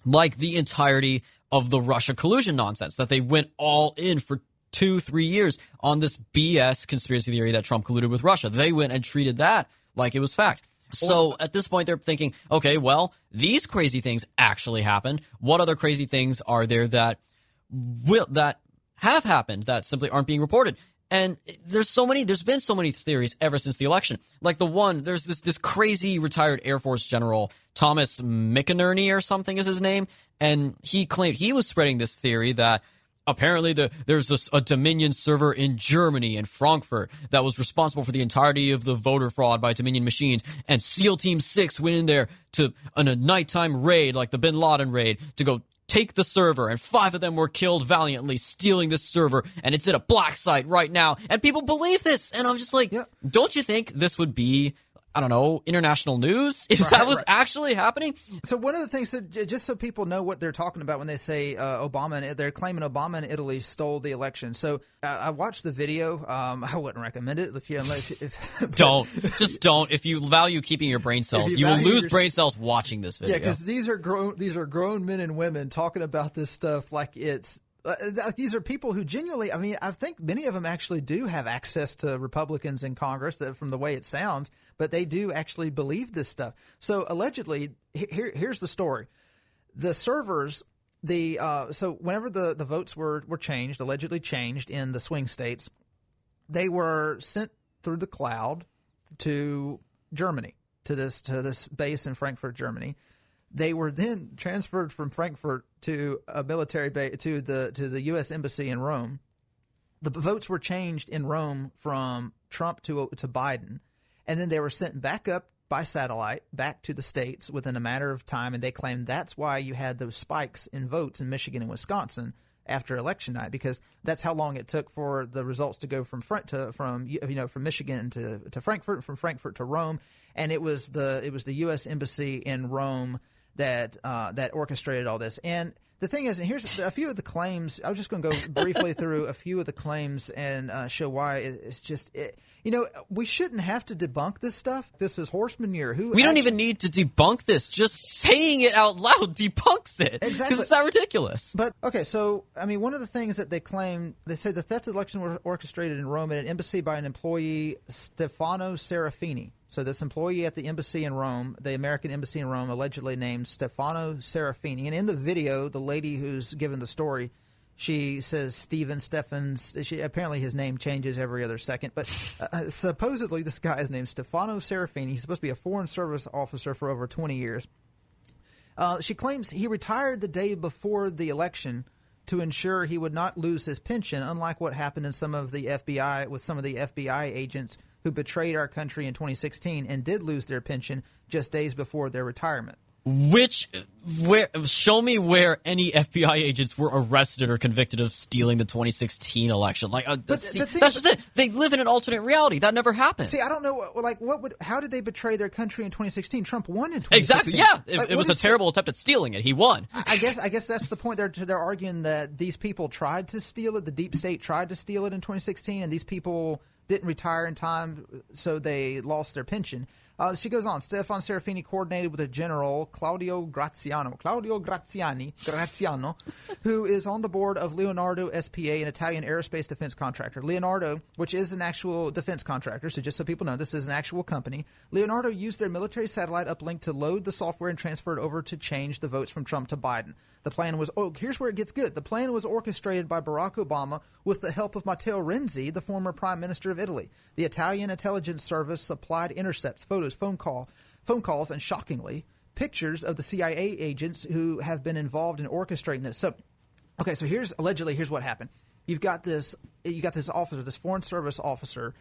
like the entirety of the Russia collusion nonsense, that they went all in for 2-3 years on this BS conspiracy theory that Trump colluded with Russia. They went and treated that like it was fact. So at this point, they're thinking, okay, well, these crazy things actually happened. What other crazy things are there that have happened that simply aren't being reported? And there's been so many theories ever since the election. Like there's this crazy retired Air Force general, Thomas McInerney or something is his name. And he claimed he was spreading this theory that apparently there's a Dominion server in Germany, in Frankfurt, that was responsible for the entirety of the voter fraud by Dominion machines. And SEAL Team 6 went in there on a nighttime raid, like the Bin Laden raid, to go take the server, and 5 of them were killed valiantly stealing this server, and it's in a black site right now, and people believe this, and I'm just like, Don't you think this would be, I don't know, international news if that was actually happening? So one of the things that, just so people know what they're talking about when they say Obama, they're claiming Obama and Italy stole the election. So I watched the video. I wouldn't recommend it if you don't. If you value keeping your brain cells, you will lose brain cells watching this video. Yeah, because these are grown men and women talking about this stuff like it's. These are people who genuinely, I mean, I think many of them actually do have access to Republicans in Congress, from the way it sounds, but they do actually believe this stuff. So allegedly, here's the story. The servers, so whenever the votes were changed, allegedly changed in the swing states, they were sent through the cloud to Germany, to this base in Frankfurt, Germany. They were then transferred from Frankfurt to a military base to the U.S. Embassy in Rome. The votes were changed in Rome from Trump to Biden, and then they were sent back up by satellite back to the states within a matter of time. And they claimed that's why you had those spikes in votes in Michigan and Wisconsin after election night, because that's how long it took for the results to go from Michigan to Frankfurt, and from Frankfurt to Rome. And it was the U.S. Embassy in Rome that orchestrated all this. And the thing is, and here's a few of the claims. I was just going to go briefly through a few of the claims and show why it's just we shouldn't have to debunk this stuff. This is horse manure. We don't even need to debunk this. Just saying it out loud debunks it. Exactly. Because it's that ridiculous. But, okay, so, I mean, one of the things that they claim, they say the theft of the election was orchestrated in Rome at an embassy by an employee, Stefano Serafini. So this employee at the embassy in Rome, the American embassy in Rome, allegedly named Stefano Serafini. And in the video, the lady who's given the story, she says Stephens. Apparently his name changes every other second. But supposedly this guy is named Stefano Serafini. He's supposed to be a foreign service officer for over 20 years. She claims he retired the day before the election to ensure he would not lose his pension, unlike what happened in some of the FBI agents who betrayed our country in 2016 and did lose their pension just days before their retirement. Show me where any FBI agents were arrested or convicted of stealing the 2016 election. That's just it. They live in an alternate reality. That never happened. See, I don't know. How did they betray their country in 2016? Trump won in 2016. Exactly. Yeah, it was a terrible attempt at stealing it. He won. I guess that's the point. They're arguing that these people tried to steal it. The deep state tried to steal it in 2016, and these people didn't retire in time, so they lost their pension. She goes on. Stefano Serafini coordinated with a general, Claudio Graziano, who is on the board of Leonardo SPA, an Italian aerospace defense contractor. Leonardo, which is an actual defense contractor, so just so people know, this is an actual company. Leonardo used their military satellite uplink to load the software and transfer it over to change the votes from Trump to Biden. The plan was, here's where it gets good. The plan was orchestrated by Barack Obama with the help of Matteo Renzi, the former prime minister of Italy. The Italian intelligence service supplied intercepts, photos, phone calls, and shockingly, pictures of the CIA agents who have been involved in orchestrating this. So here's what happened. You got this officer, this foreign service officer,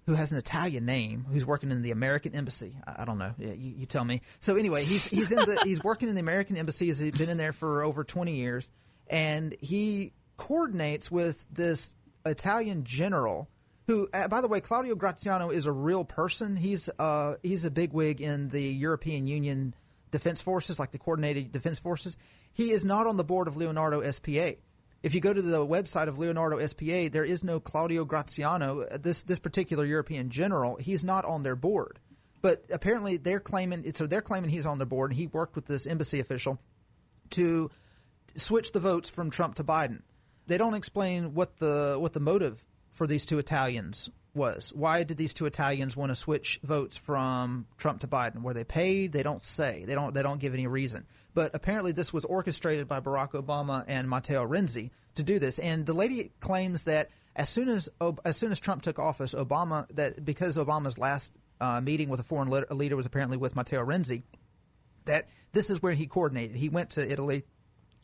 who has an Italian name, who's working in the American embassy. I don't know. You tell me. So anyway, he's working in the American embassy. He's been in there for over 20 years, and he coordinates with this Italian general who, by the way, Claudio Graziano is a real person. He's a bigwig in the European Union defense forces, like the coordinated defense forces. He is not on the board of Leonardo SPA. If you go to the website of Leonardo SPA, there is no Claudio Graziano, this particular European general. He's not on their board. But apparently they're claiming he's on their board, and he worked with this embassy official to switch the votes from Trump to Biden. They don't explain what the motive for these two Italians was. Why did these two Italians want to switch votes from Trump to Biden? Were they paid? They don't say. They don't give any reason. But apparently this was orchestrated by Barack Obama and Matteo Renzi to do this. And the lady claims that as soon as Trump took office, because Obama's last meeting with a foreign leader was apparently with Matteo Renzi, that this is where he coordinated. He went to Italy.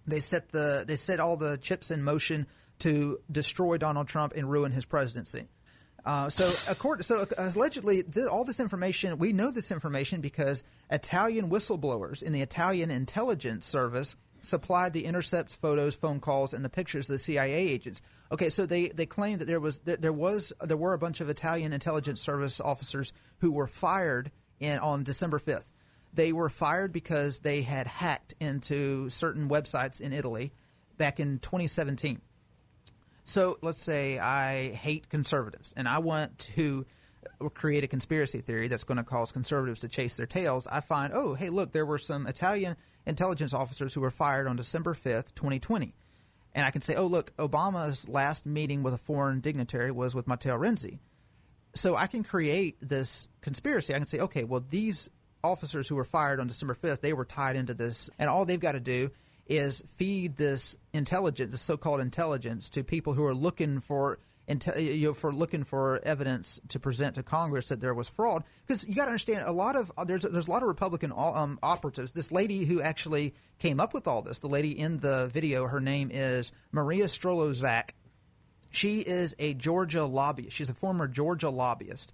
They set all the chips in motion to destroy Donald Trump and ruin his presidency. So allegedly, all this information, we know this information because Italian whistleblowers in the Italian intelligence service supplied the intercepts, photos, phone calls, and the pictures of the CIA agents. Okay, so they claim that there were a bunch of Italian intelligence service officers who were fired on December 5th. They were fired because they had hacked into certain websites in Italy back in 2017. So let's say I hate conservatives and I want to create a conspiracy theory that's going to cause conservatives to chase their tails. I find, oh, hey, look, there were some Italian intelligence officers who were fired on December 5th, 2020. And I can say, oh, look, Obama's last meeting with a foreign dignitary was with Matteo Renzi. So I can create this conspiracy. I can say, okay, well, these officers who were fired on December 5th, they were tied into this. And all they've got to do is feed this intelligence, this so-called intelligence, to people who are looking for evidence to present to Congress that there was fraud. Because you got to understand, there's a lot of Republican operatives. This lady who actually came up with all this, the lady in the video, her name is Maria Strolozak. She is a Georgia lobbyist. She's a former Georgia lobbyist.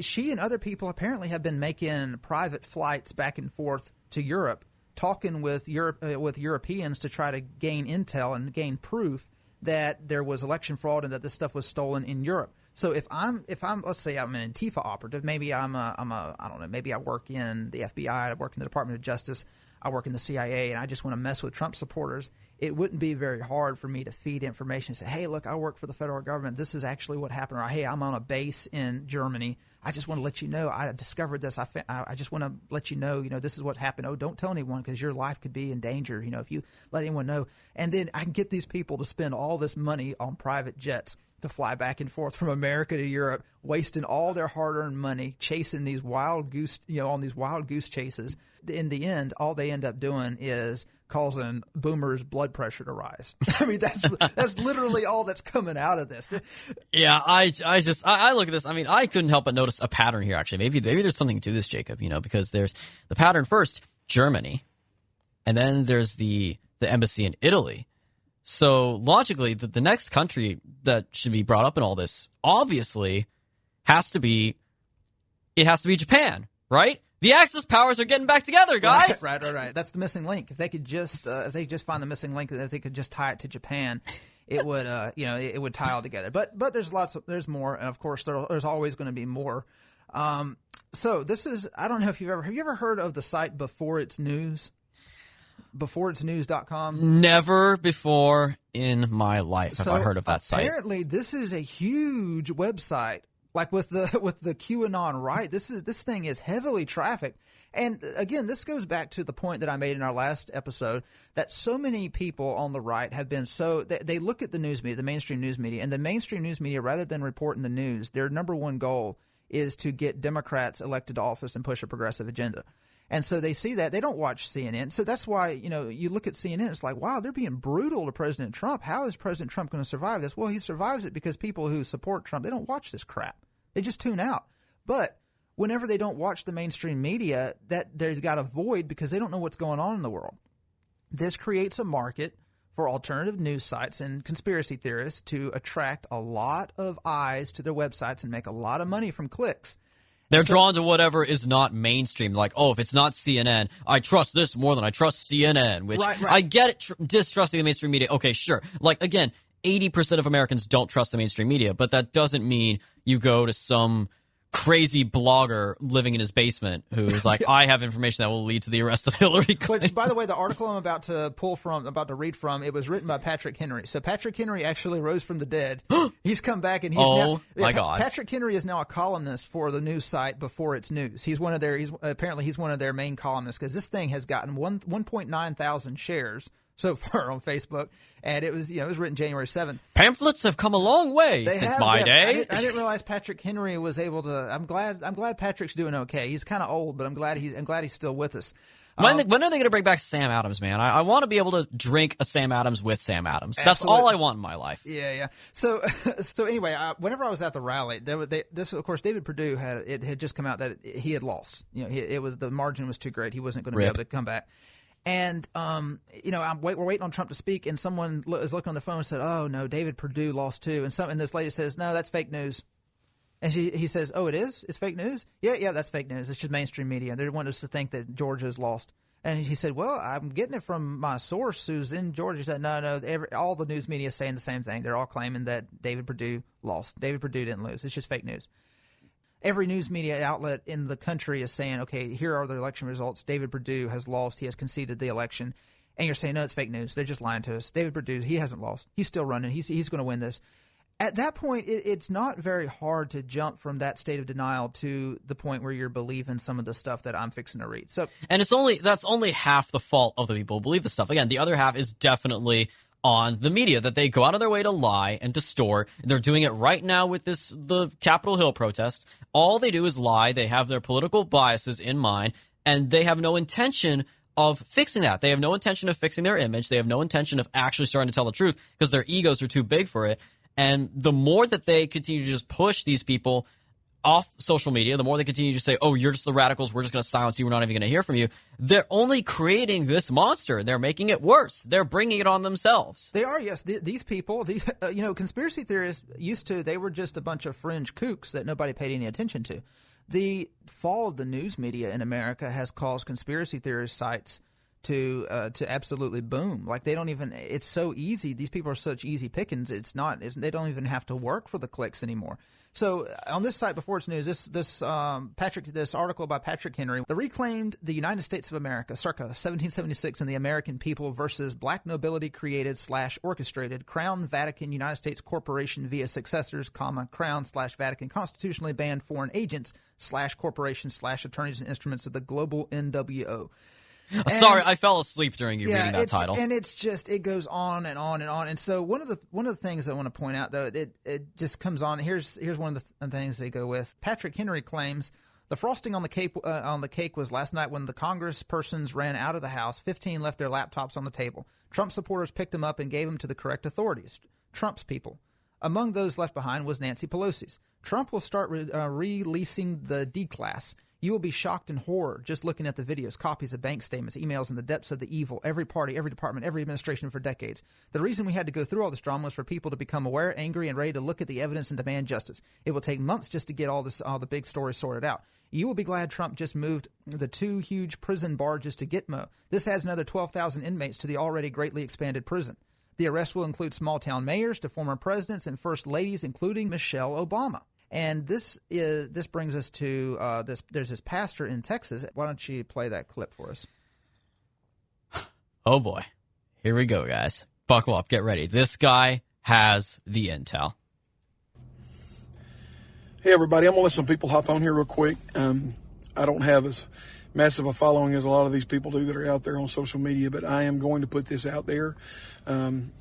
She and other people apparently have been making private flights back and forth to Europe, talking with Europeans to try to gain intel and gain proof that there was election fraud and that this stuff was stolen in Europe. So if I'm let's say I'm an Antifa operative, maybe I don't know, maybe I work in the FBI, I work in the Department of Justice, I work in the CIA, and I just want to mess with Trump supporters, it wouldn't be very hard for me to feed information and say, hey, look, I work for the federal government. This is actually what happened. Or, hey, I'm on a base in Germany. I just want to let you know I discovered this. I just want to let you know, this is what happened. Oh, don't tell anyone because your life could be in danger, if you let anyone know. And then I can get these people to spend all this money on private jets to fly back and forth from America to Europe, wasting all their hard-earned money, chasing these wild goose, on these wild goose chases. In the end, all they end up doing is causing boomers' blood pressure to rise. I mean, that's literally all that's coming out of this. Yeah, I look at this. I mean, I couldn't help but notice a pattern here. Actually, maybe there's something to this, Jacob. Because there's the pattern first, Germany, and then there's the embassy in Italy. So logically, the next country that should be brought up in all this obviously has to be Japan, right? The Axis powers are getting back together, guys. Right. That's the missing link. If they could just find the missing link, if they could just tie it to Japan, it would it would tie all together. But there's more, and of course there's always going to be more. So this is, I don't know if have you ever heard of the site Before It's News? BeforeIt'sNews.com? Never before in my life have I heard of that site. Apparently, this is a huge website. Like with the QAnon right, this thing is heavily trafficked. And again, this goes back to the point that I made in our last episode that so many people on the right have been they look at the news media, the mainstream news media, and the mainstream news media, rather than reporting the news, their number one goal is to get Democrats elected to office and push a progressive agenda. And so they see that. They don't watch CNN. So that's why, you look at CNN, it's like, wow, they're being brutal to President Trump. How is President Trump going to survive this? Well, he survives it because people who support Trump, they don't watch this crap. They just tune out. But whenever they don't watch the mainstream media, that they've got a void because they don't know what's going on in the world. This creates a market for alternative news sites and conspiracy theorists to attract a lot of eyes to their websites and make a lot of money from clicks. They're drawn to whatever is not mainstream. Like, oh, if it's not CNN, I trust this more than I trust CNN, which right. I get it, distrusting the mainstream media. Okay, sure. Like, again, 80% of Americans don't trust the mainstream media, but that doesn't mean you go to some crazy blogger living in his basement who is like, I have information that will lead to the arrest of Hillary Clinton. Which, by the way, the article I'm about to read from, it was written by Patrick Henry. So Patrick Henry actually rose from the dead. He's come back and he's God. Patrick Henry is now a columnist for the news site Before It's News. He's one of their main columnists because this thing has gotten 1.9 thousand shares so far on Facebook, and it was written January 7th. Pamphlets have come a long way since my day. I didn't realize Patrick Henry was able to. I'm glad Patrick's doing okay. He's kind of old, but I'm glad he's still with us. When are they going to bring back Sam Adams, man? I want to be able to drink a Sam Adams with Sam Adams. That's all I want in my life. Yeah. So anyway, whenever I was at the rally, of course, David Perdue had just come out that he had lost. The margin was too great. He wasn't going to be able to come back. And we're waiting on Trump to speak, and someone is looking on the phone and said, "Oh no, David Perdue lost too." And this lady says, "No, that's fake news." And he says, "Oh, it is? It's fake news?" Yeah, that's fake news. It's just mainstream media. They want us to think that Georgia's lost. And he said, "Well, I'm getting it from my source who's in Georgia." He said, "No, all the news media is saying the same thing. They're all claiming that David Perdue lost. David Perdue didn't lose. It's just fake news." Every news media outlet in the country is saying, "Okay, here are the election results. David Perdue has lost. He has conceded the election." And you're saying, "No, it's fake news. They're just lying to us. David Perdue, he hasn't lost. He's still running. He's going to win this." At that point, it's not very hard to jump from that state of denial to the point where you're believing some of the stuff that I'm fixing to read. And that's only half the fault of the people who believe the stuff. Again, the other half is definitely on the media, that they go out of their way to lie and distort. They're doing it right now with the Capitol Hill protest. All they do is lie. They have their political biases in mind, and they have no intention of fixing that. They have no intention of fixing their image. They have no intention of actually starting to tell the truth because their egos are too big for it. And the more that they continue to just push these people off social media, the more they continue to say, "Oh, you're just the radicals. We're just going to silence you. We're not even going to hear from you." They're only creating this monster. They're making it worse. They're bringing it on themselves. They are, yes. These people, conspiracy theorists they were just a bunch of fringe kooks that nobody paid any attention to. The fall of the news media in America has caused conspiracy theorist sites to absolutely boom. Like they don't even. It's so easy. These people are such easy pickings. They don't even have to work for the clicks anymore. So on this site, before it's news, this article by Patrick Henry, "The Reclaimed the United States of America, circa 1776, and the American People versus Black Nobility Created / Orchestrated Crown Vatican United States Corporation via Successors, Crown / Vatican Constitutionally Banned Foreign Agents / Corporations / Attorneys and Instruments of the Global NWO." Sorry, I fell asleep during you reading that title. And it goes on and on and on. And so one of the things I want to point out, though, it just comes on. Here's one of the things they go with. Patrick Henry claims the frosting on the cake was last night when the congresspersons ran out of the House. 15 left their laptops on the table. Trump supporters picked them up and gave them to the correct authorities. Trump's people. Among those left behind was Nancy Pelosi's. Trump will start releasing the D-class. You will be shocked in horror just looking at the videos, copies of bank statements, emails in the depths of the evil, every party, every department, every administration for decades. The reason we had to go through all this drama was for people to become aware, angry, and ready to look at the evidence and demand justice. It will take months just to get all the big stories sorted out. You will be glad Trump just moved the 2 huge prison barges to Gitmo. This adds another 12,000 inmates to the already greatly expanded prison. The arrest will include small-town mayors to former presidents and first ladies, including Michelle Obama. And this brings us to this. There's this pastor in Texas. Why don't you play that clip for us? Oh boy, here we go, guys. Buckle up, get ready. This guy has the intel. Hey everybody, I'm gonna let some people hop on here real quick. I don't have as massive a following as a lot of these people do that are out there on social media, but I am going to put this out there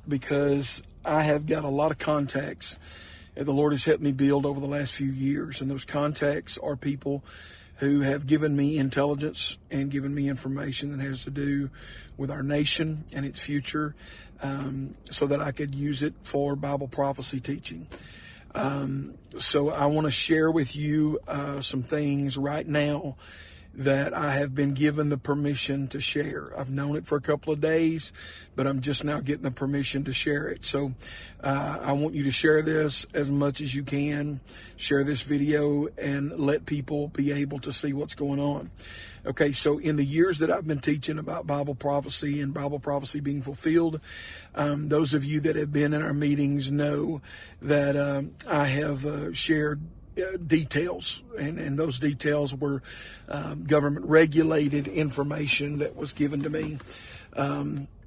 because I have got a lot of contacts the Lord has helped me build over the last few years. And those contacts are people who have given me intelligence and given me information that has to do with our nation and its future, so that I could use it for Bible prophecy teaching. So I want to share with you some things right now that I have been given the permission to share. I've known it for a couple of days, but I'm just now getting the permission to share it. So I want you to share this as much as you can. Share this video and let people be able to see what's going on. Okay, so in the years that I've been teaching about Bible prophecy and Bible prophecy being fulfilled, those of you that have been in our meetings know that I have shared details, and those details were government regulated information that was given to me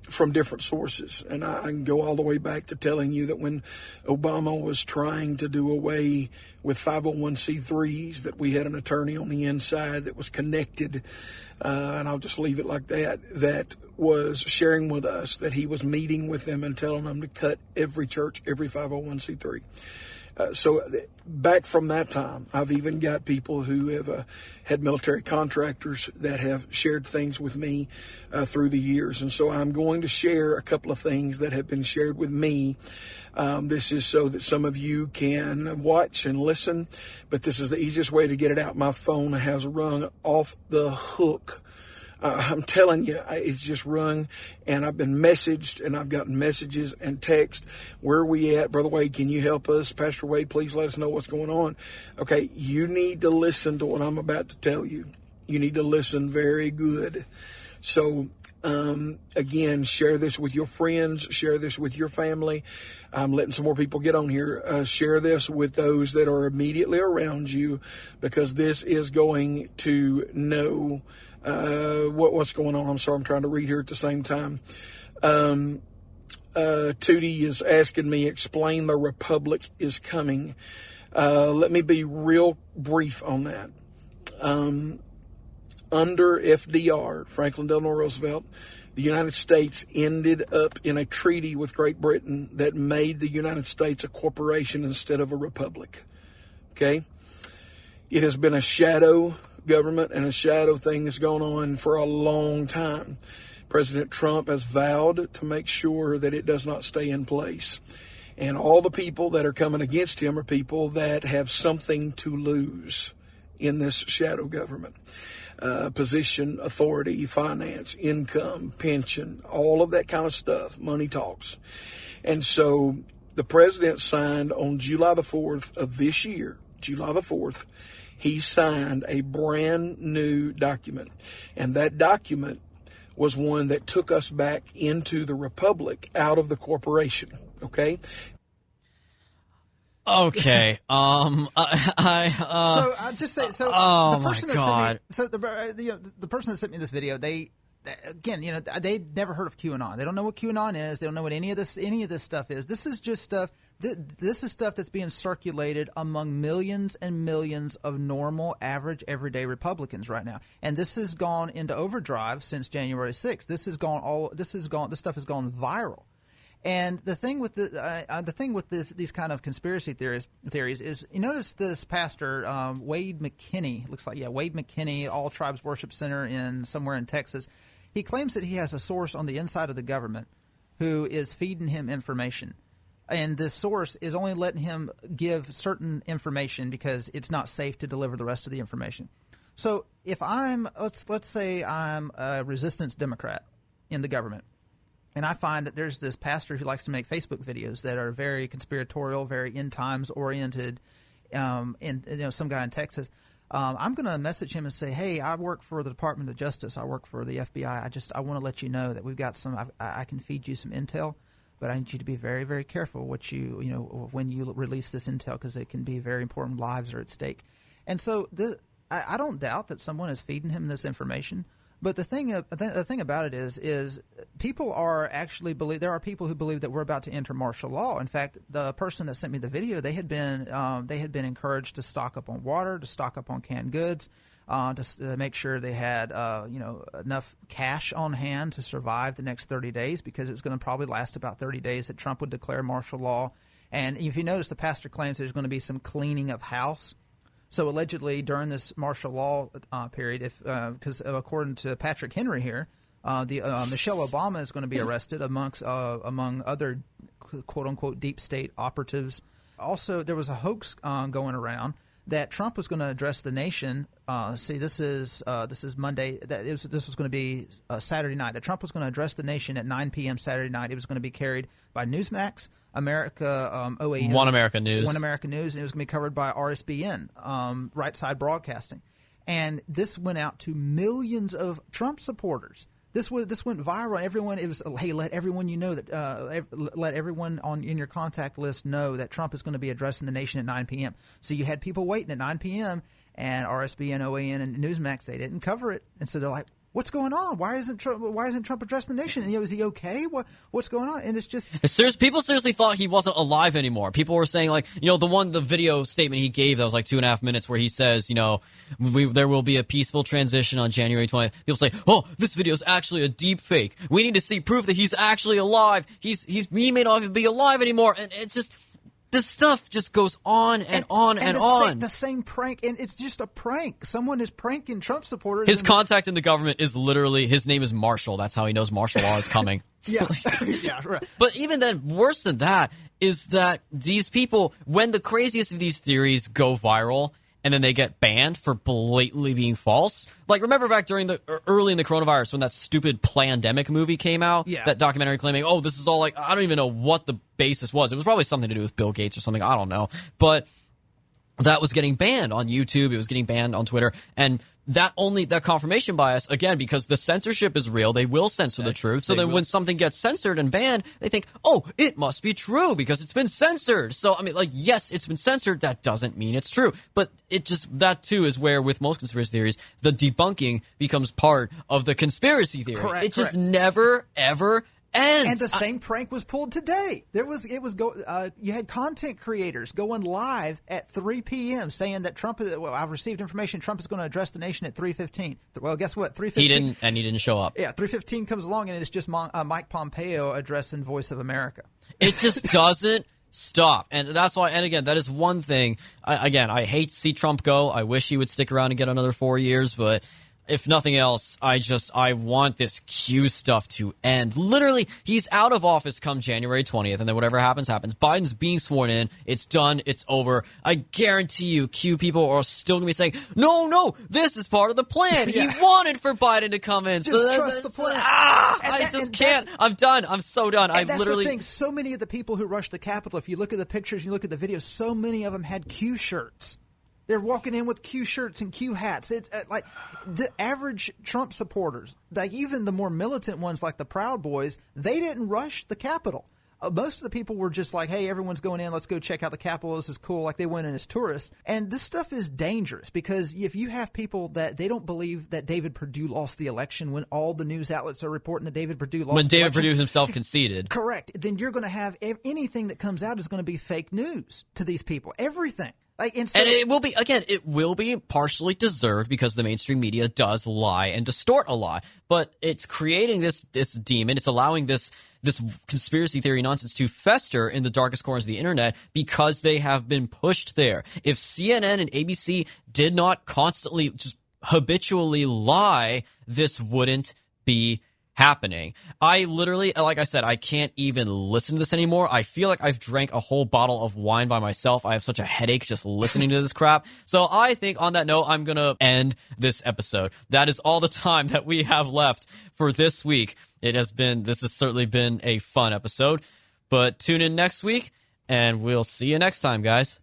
from different sources. And I can go all the way back to telling you that when Obama was trying to do away with 501c3s, that we had an attorney on the inside that was connected, and I'll just leave it like that, that was sharing with us that he was meeting with them and telling them to cut every church, every 501c3. Back from that time, I've even got people who have had military contractors that have shared things with me through the years. And so I'm going to share a couple of things that have been shared with me. This is so that some of you can watch and listen, but this is the easiest way to get it out. My phone has rung off the hook. I'm telling you, it's just rung, and I've been messaged, and I've gotten messages and text. Where are we at? Brother Wade, can you help us? Pastor Wade, please let us know what's going on. Okay, you need to listen to what I'm about to tell you. You need to listen very good. So, again, share this with your friends. Share this with your family. I'm letting some more people get on here. Share this with those that are immediately around you, because this is going to know what's going on. I'm sorry, I'm trying to read here at the same time. Tootie is asking me, explain the Republic is coming. Let me be real brief on that. Under FDR, Franklin Delano Roosevelt, the United States ended up in a treaty with Great Britain that made the United States a corporation instead of a republic. Okay? It has been a shadow government and a shadow thing that's gone on for a long time. President Trump has vowed to make sure that it does not stay in place. And all the people that are coming against him are people that have something to lose in this shadow government. Position, authority, finance, income, pension, all of that kind of stuff. Money talks. And so the president signed on July the 4th of this year, July the 4th, he signed a brand new document. And that document was one that took us back into the republic out of the corporation. Okay? Okay. So I'll just say, so oh the person my that God. sent me, the person that sent me this video, they never heard of QAnon. They don't know what QAnon is. They don't know what any of this stuff is. This is just stuff. This is stuff that's being circulated among millions and millions of normal, average, everyday Republicans right now, and this has gone into overdrive since January 6th. This stuff has gone viral. And the thing with these kind of conspiracy theories is, you notice this pastor Wade McKinney, Wade McKinney, All Tribes Worship Center somewhere in Texas. He claims that he has a source on the inside of the government who is feeding him information. And this source is only letting him give certain information because it's not safe to deliver the rest of the information. So if let's say I'm a resistance Democrat in the government, and I find that there's this pastor who likes to make Facebook videos that are very conspiratorial, very end times oriented, and some guy in Texas, I'm going to message him and say, hey, I work for the Department of Justice. I work for the FBI. I want to let you know that we've got I can feed you some intel. But I need you to be very, very careful when you release this intel, because it can be very important. Lives are at stake. And so I don't doubt that someone is feeding him this information. But the thing about it is people are actually there are people who believe that we're about to enter martial law. In fact, the person that sent me the video, they had been encouraged to stock up on water, to stock up on canned goods, to make sure they had enough cash on hand to survive the next 30 days, because it was going to probably last about 30 days that Trump would declare martial law. And if you notice, the pastor claims there's going to be some cleaning of house. So allegedly during this martial law period, because according to Patrick Henry here, Michelle Obama is going to be arrested among other quote unquote deep state operatives. Also, there was a hoax going around that Trump was going to address the nation. This is Monday. This was going to be Saturday night. That Trump was going to address the nation at 9 p.m. Saturday night. It was going to be carried by Newsmax, America, OAN, One America News, and it was going to be covered by RSBN, Right Side Broadcasting. And this went out to millions of Trump supporters. This went viral. Everyone, it was, hey, let everyone let everyone in your contact list know that Trump is going to be addressing the nation at 9 p.m. So you had people waiting at 9 p.m. and RSBN, OAN, and Newsmax, they didn't cover it, and so they're like, what's going on? Why isn't Trump addressing the nation? And, is he okay? What's going on? And it's just people seriously thought he wasn't alive anymore. People were saying, like, the video statement he gave that was like 2.5 minutes, where he says, there will be a peaceful transition on January 20th. People say, oh, this video is actually a deep fake. We need to see proof that he's actually alive. He may not even be alive anymore. And it's just, this stuff just goes on and on and on. The same prank, and it's just a prank. Someone is pranking Trump supporters. His contact in the government is literally, his name is Marshall. That's how he knows martial law is coming. Yeah, yeah, right. But even then, worse than that is that these people, when the craziest of these theories go viral, and then they get banned for blatantly being false. Like, remember back during early in the coronavirus when that stupid Plandemic movie came out? Yeah. That documentary claiming, oh, this is all like, I don't even know what the basis was. It was probably something to do with Bill Gates or something. I don't know. But that was getting banned on YouTube. It was getting banned on Twitter. And that confirmation bias, again, because the censorship is real, they will censor the truth. So then when something gets censored and banned, they think, oh, it must be true because it's been censored. So, I mean, like, yes, it's been censored. That doesn't mean it's true. But that too is where, with most conspiracy theories, the debunking becomes part of the conspiracy theory. Correct. It just never, ever ends. And the same prank was pulled today. You had content creators going live at 3 p.m. saying that I've received information Trump is going to address the nation at 3:15. Well, guess what? 3:15. He didn't show up. Yeah, 3:15 comes along and it's just Mike Pompeo addressing Voice of America. It just doesn't stop. And that's why, and again, that is one thing. I hate to see Trump go. I wish he would stick around and get another 4 years, but if nothing else, I want this Q stuff to end. Literally, he's out of office come January 20th, and then whatever happens, happens. Biden's being sworn in. It's done. It's over. I guarantee you, Q people are still going to be saying, no, this is part of the plan. Yeah. He wanted for Biden to come in. Just trust the plan. I just can't. I'm done. I'm so done. And that's the thing. So many of the people who rushed the Capitol, if you look at the pictures, you look at the videos, so many of them had Q shirts. They're walking in with Q shirts and Q hats. It's like the average Trump supporters, like even the more militant ones like the Proud Boys, they didn't rush the Capitol. Most of the people were just like, hey, everyone's going in. Let's go check out the Capitol. This is cool. Like they went in as tourists. And this stuff is dangerous because if you have people that they don't believe that David Perdue lost the election when all the news outlets are reporting that David Perdue lost the election. When David Perdue himself conceded. Correct. Then you're going to have anything that comes out is going to be fake news to these people. Everything. And it will be partially deserved because the mainstream media does lie and distort a lot. But it's creating this demon. It's allowing this conspiracy theory nonsense to fester in the darkest corners of the internet because they have been pushed there. If CNN and ABC did not constantly just habitually lie, this wouldn't be happening. I literally, like I said, I can't even listen to this anymore. I feel like I've drank a whole bottle of wine by myself. I have such a headache just listening to this crap. So I think on that note, I'm going to end this episode. That is all the time that we have left for this week. This has certainly been a fun episode, but tune in next week and we'll see you next time, guys.